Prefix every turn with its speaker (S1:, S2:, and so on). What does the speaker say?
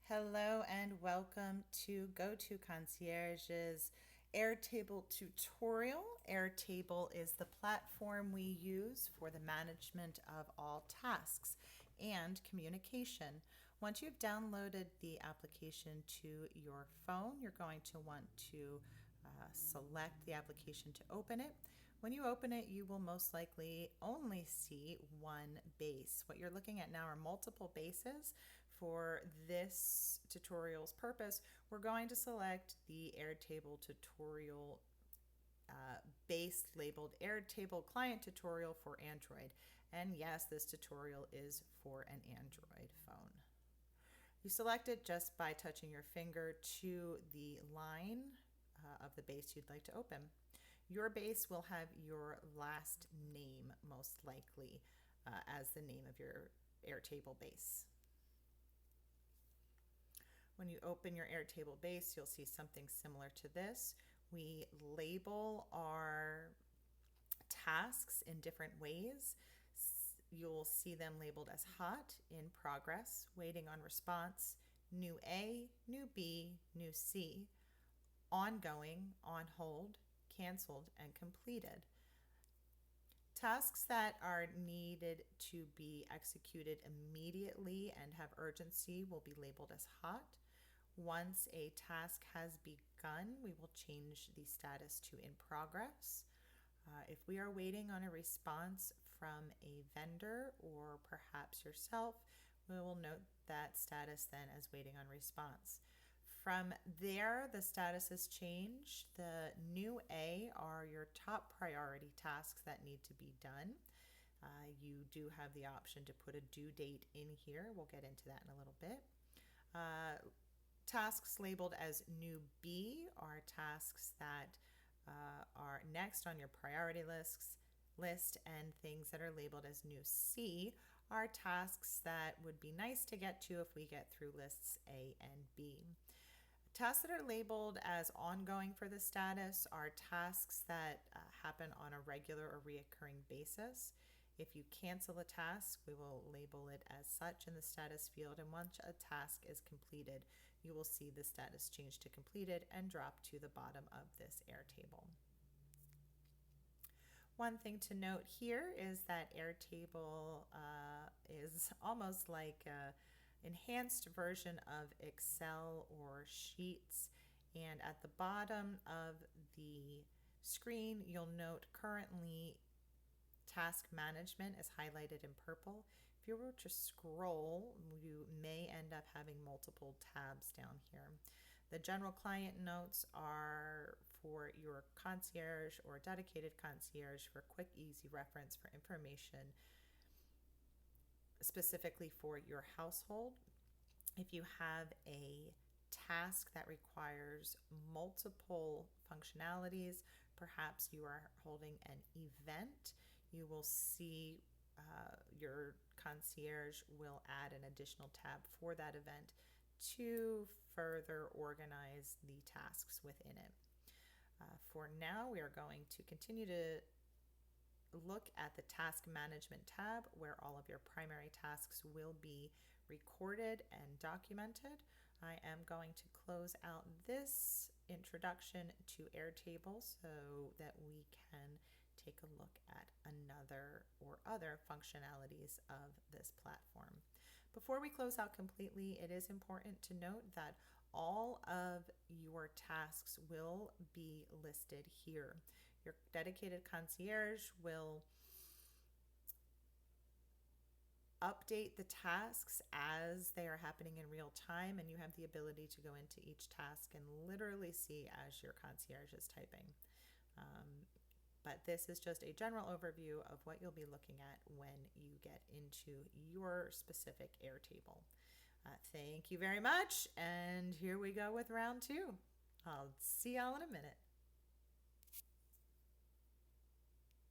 S1: Hello and welcome to Go-To Concierge's Airtable tutorial. Airtable is the platform we use for the management of all tasks and communication. Once you've downloaded the application to your phone, you're going to want to select the application to open it. When you open it, you will most likely only see one base. What you're looking at now are multiple bases. For this tutorial's purpose, we're going to select the Airtable tutorial base labeled Airtable Client Tutorial for Android. And yes, this tutorial is for an Android phone. You select it just by touching your finger to the line of the base you'd like to open. Your base will have your last name most likely as the name of your Airtable base. When you open your Airtable base, you'll see something similar to this. We label our tasks in different ways. You'll see them labeled as hot, in progress, waiting on response, new A, new B, new C, ongoing, on hold, canceled, and completed. Tasks that are needed to be executed immediately and have urgency will be labeled as hot. Once a task has begun, we will change the status to in progress. If we are waiting on a response from a vendor or perhaps yourself, we will note that status then as waiting on response. From there, the status is changed. The new A are your top priority tasks that need to be done. You do have the option to put a due date in here. We'll get into that in a little bit. Tasks labeled as new B are tasks that are next on your priority list, and things that are labeled as new C are tasks that would be nice to get to if we get through lists A and B. Tasks that are labeled as ongoing for the status are tasks that happen on a regular or reoccurring basis. If you cancel a task, we will label it as such in the status field, and once a task is completed, you will see the status change to completed and drop to the bottom of this Airtable. One thing to note here is that Airtable is almost like an enhanced version of Excel or Sheets, and at the bottom of the screen, you'll note currently task management is highlighted in purple. If you were to scroll, you may end up having multiple tabs down here. The general client notes are for your concierge or dedicated concierge for quick, easy reference for information specifically for your household. If you have a task that requires multiple functionalities, perhaps you are holding an event, you will see your concierge will add an additional tab for that event to further organize the tasks within it. For now, we are going to continue to look at the task management tab where all of your primary tasks will be recorded and documented. I am going to close out this introduction to Airtable so that we can take a look at another or other functionalities of this platform. Before we close out completely, it is important to note that all of your tasks will be listed here. Your dedicated concierge will update the tasks as they are happening in real time, and you have the ability to go into each task and literally see as your concierge is typing. But this is just a general overview of what you'll be looking at when you get into your specific Airtable. Thank you very much, and here we go with round two. I'll see y'all in a minute.